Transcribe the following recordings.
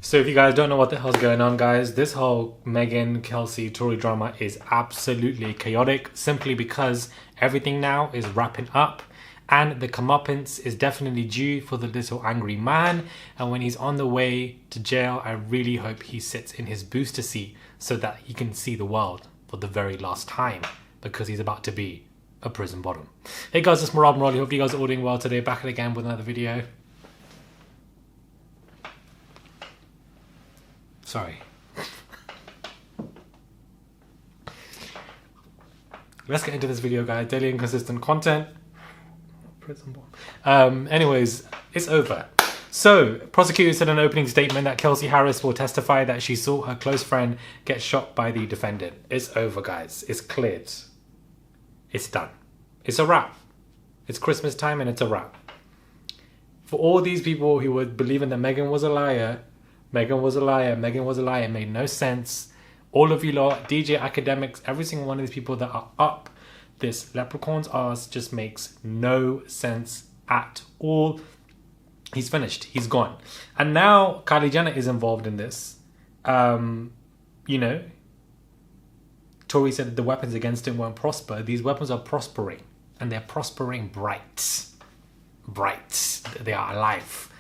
So if you guys don't know what the hell's going on, guys, this whole Meghan, Kelsey, Tory drama is absolutely chaotic simply because everything now is wrapping up and the comeuppance is definitely due for the little angry man. And when he's on the way to jail, I really hope he sits in his booster seat so that he can see the world for the very last time, because he's about to be a prison bottom. Hey guys, it's Murad Murali. Hope you guys are all doing well today. Back again with another video. Sorry. Let's get into this video, guys. Daily inconsistent content. Prison bomb. Anyways, it's over. So, prosecutors said in an opening statement that Kelsey Harris will testify that she saw her close friend get shot by the defendant. It's over, guys. It's cleared. It's done. It's a wrap. It's Christmas time and it's a wrap. For all these people who were believing that Meghan was a liar, Meghan was a liar, Meghan was a liar, it made no sense. All of you lot, DJ academics, every single one of these people that are up this leprechaun's arse just makes no sense at all. He's finished. He's gone. And now Kylie Jenner is involved in this. You know, Tory said that the weapons against him won't prosper. These weapons are prospering. And they're prospering bright. Bright. They are alive.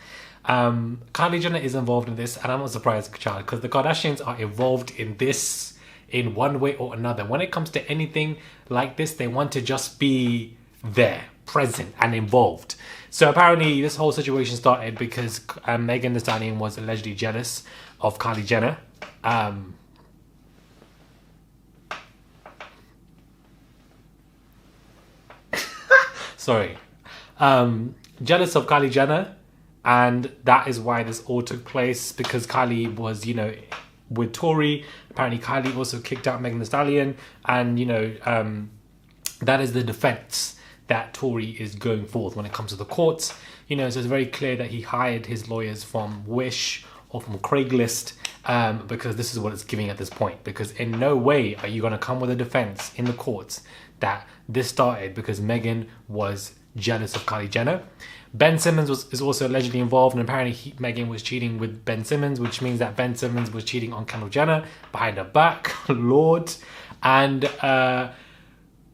Kylie Jenner is involved in this, and I'm not surprised, child, because the Kardashians are involved in this in one way or another. When it comes to anything like this, they want to just be there, present and involved. So apparently this whole situation started because Megan Thee Stallion was allegedly jealous of Kylie Jenner. Sorry. Jealous of Kylie Jenner. And that is why this all took place, because Kylie was, you know, with Tory. Apparently Kylie also kicked out Megan Thee Stallion. And, you know, that is the defense that Tory is going forth when it comes to the courts. You know, so it's very clear that he hired his lawyers from Wish or from Craigslist, because this is what it's giving at this point. Because in no way are you going to come with a defense in the courts that this started because Megan was jealous of Kylie Jenner. Ben Simmons is also allegedly involved, and apparently Megan was cheating with Ben Simmons, which means that Ben Simmons was cheating on Kendall Jenner behind her back. Lord. And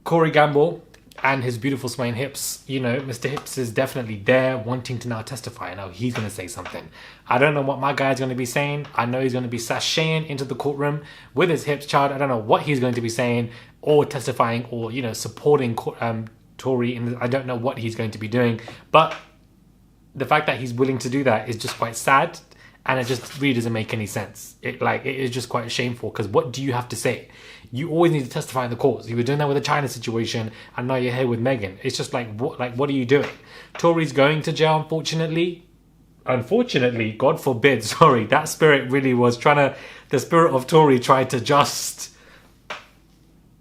Corey Gamble and his beautiful swaying hips. You know, Mr. Hips is definitely there wanting to now testify. Now he's going to say something. I don't know what my guy's going to be saying. I know he's going to be sashaying into the courtroom with his hips, child. I don't know what he's going to be saying or testifying or, you know, supporting Tory. I don't know what he's going to be doing, but the fact that he's willing to do that is just quite sad, and it just really doesn't make any sense. It is just quite shameful, because what do you have to say? You always need to testify in the courts. You were doing that with the China situation, and now you're here with Meghan. It's just like what are you doing? Tory's going to jail, unfortunately. Unfortunately, God forbid, sorry, that spirit really was the spirit of Tory tried to just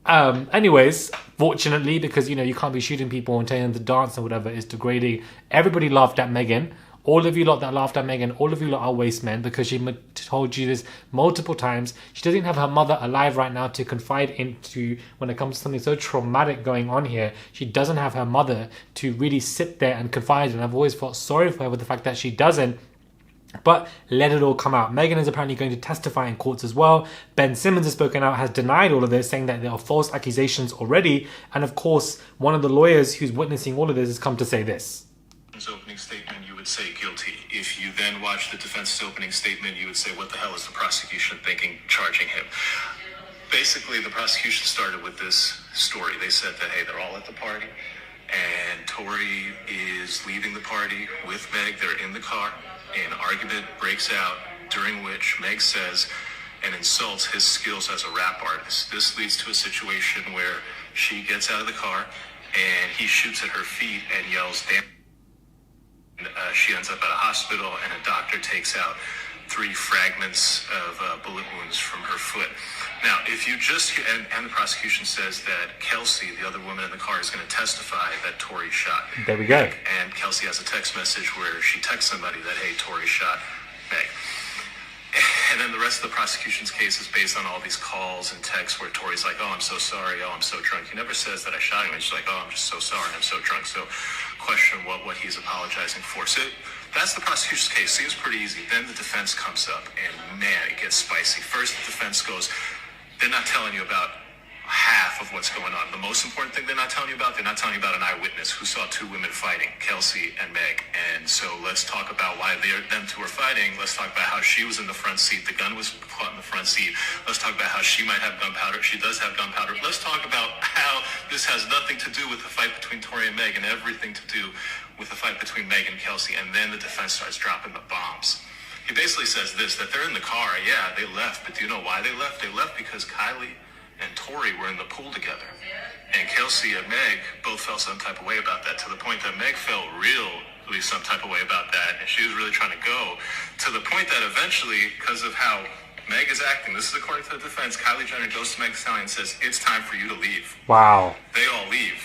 anyways, fortunately, because, you know, you can't be shooting people and telling them to dance and whatever is degrading. Everybody laughed at Meghan. All of you lot that laughed at Meghan, all of you lot are waste men, because she told you this multiple times. She doesn't have her mother alive right now to confide into when it comes to something so traumatic going on here. She doesn't have her mother to really sit there and confide in. I've always felt sorry for her with the fact that she doesn't. But let it all come out. Meghan is apparently going to testify in courts as well. Ben Simmons has spoken out, has denied all of this, saying that there are false accusations already. And of course, one of the lawyers who's witnessing all of this has come to say this. His opening statement, you would say guilty. If you then watch the defense's opening statement, you would say, what the hell is the prosecution thinking, charging him? Basically, the prosecution started with this story. They said that, hey, they're all at the party, and Tory is leaving the party with Meg. They're in the car. An argument breaks out, during which Meg says and insults his skills as a rap artist. This leads to a situation where she gets out of the car and he shoots at her feet and yells, damn. She ends up at a hospital, and a doctor takes out 3 fragments of bullet wounds from her foot. Now, if you just, and the prosecution says that Kelsey, the other woman in the car, is going to testify that Tory shot. There we go. And Kelsey has a text message where she texts somebody that, hey, Tory shot Meg. And then the rest of the prosecution's case is based on all these calls and texts where Tory's like, oh, I'm so sorry, oh, I'm so drunk. He never says that I shot him. He's like, oh, I'm just so sorry, I'm so drunk. So question what he's apologizing for. So That's the prosecution's case. Seems pretty easy. Then the defense comes up, and man, it gets spicy. First, the defense goes, they're not telling you about half of what's going on. The most important thing they're not telling you about an eyewitness who saw two women fighting, Kelsey and Meg. And so let's talk about why them two were fighting. Let's talk about how she was in the front seat. The gun was caught in the front seat. Let's talk about how she might have gunpowder. She does have gunpowder. Let's talk about how this has nothing to do with the fight between Tory and Meg and everything to do with the fight between Meg and Kelsey. And then the defense starts dropping the bombs. He basically says this, that they're in the car. Yeah, they left. But do you know why they left? They left because Kylie and Tory were in the pool together. And Kelsey and Meg both felt some type of way about that, to the point that Meg felt really some type of way about that. And she was really trying to go, to the point that eventually, because of how Meg is acting, this is according to the defense, Kylie Jenner goes to Meg Thee Stallion and says, it's time for you to leave. Wow. They all leave.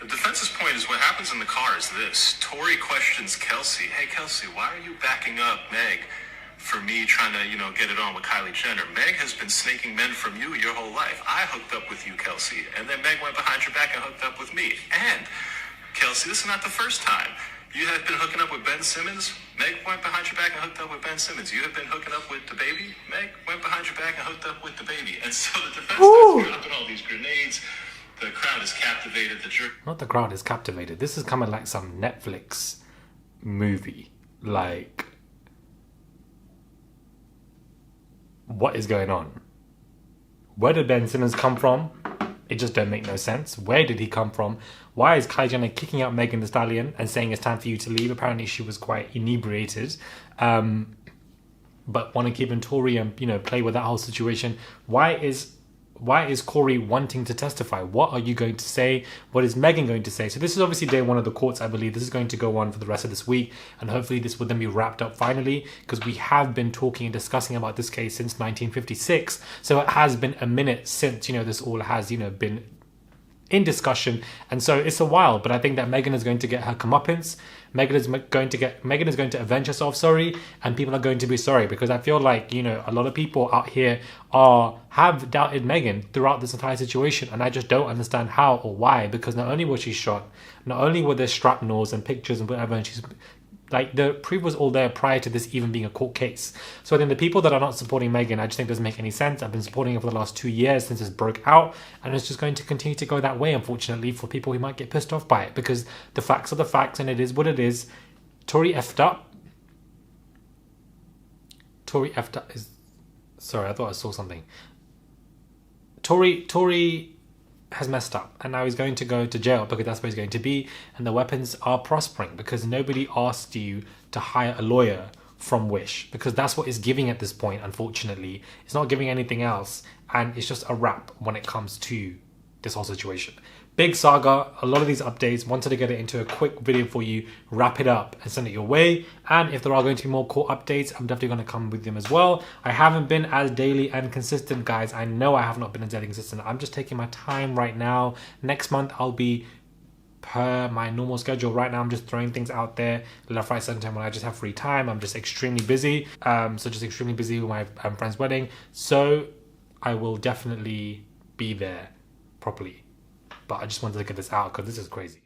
The defense's point is what happens in the car is this. Tory questions Kelsey, hey Kelsey, why are you backing up Meg for me trying to, get it on with Kylie Jenner? Meg has been snaking men from you your whole life. I hooked up with you, Kelsey, and then Meg went behind your back and hooked up with me. And, Kelsey, this is not the first time. You have been hooking up with Ben Simmons. Meg went behind your back and hooked up with Ben Simmons. You have been hooking up with the baby. Meg went behind your back and hooked up with the baby. And so the defense starts dropping all these grenades. The crowd is captivated. Not the crowd is captivated. This is coming like some Netflix movie. Like, what is going on? Where did Ben Simmons come from? It just don't make no sense. Where did he come from? Why is Kylie Jenner kicking out Megan Thee Stallion and saying it's time for you to leave? Apparently she was quite inebriated. But want to keep in Tory and, play with that whole situation. Why is Corey wanting to testify? What are you going to say? What is Megan going to say? So this is obviously day one of the courts, I believe. This is going to go on for the rest of this week. And hopefully this will then be wrapped up finally. Because we have been talking and discussing about this case since 1956. So it has been a minute since, this all has, been in discussion. And so it's a while. But I think that Megan is going to get her comeuppance. Megan is going to avenge herself, and people are going to be sorry, because I feel like, a lot of people out here have doubted Megan throughout this entire situation, and I just don't understand how or why, because not only was she shot, not only were there shrapnels and pictures and whatever, and she's like, the proof was all there prior to this even being a court case. So I think the people that are not supporting Megan, I just think doesn't make any sense. I've been supporting her for the last 2 years since this broke out, and it's just going to continue to go that way, unfortunately, for people who might get pissed off by it, because the facts are the facts, and it is what it is. Tory effed up. Tory effed up is... Sorry, I thought I saw something. Tory has messed up, and now he's going to go to jail because that's where he's going to be, and the weapons are prospering because nobody asked you to hire a lawyer from Wish, because that's what it's giving at this point. Unfortunately, it's not giving anything else, and it's just a wrap when it comes to this whole situation. Big saga, a lot of these updates. Wanted to get it into a quick video for you, wrap it up and send it your way. And if there are going to be more court updates, I'm definitely going to come with them as well. I haven't been as daily and consistent, guys. I know I have not been as daily and consistent. I'm just taking my time right now. Next month I'll be per my normal schedule. Right now I'm just throwing things out there left, right, center when I just have free time. I'm just extremely busy. Just extremely busy with my friend's wedding. So I will definitely be there properly. But I just wanted to get this out because this is crazy.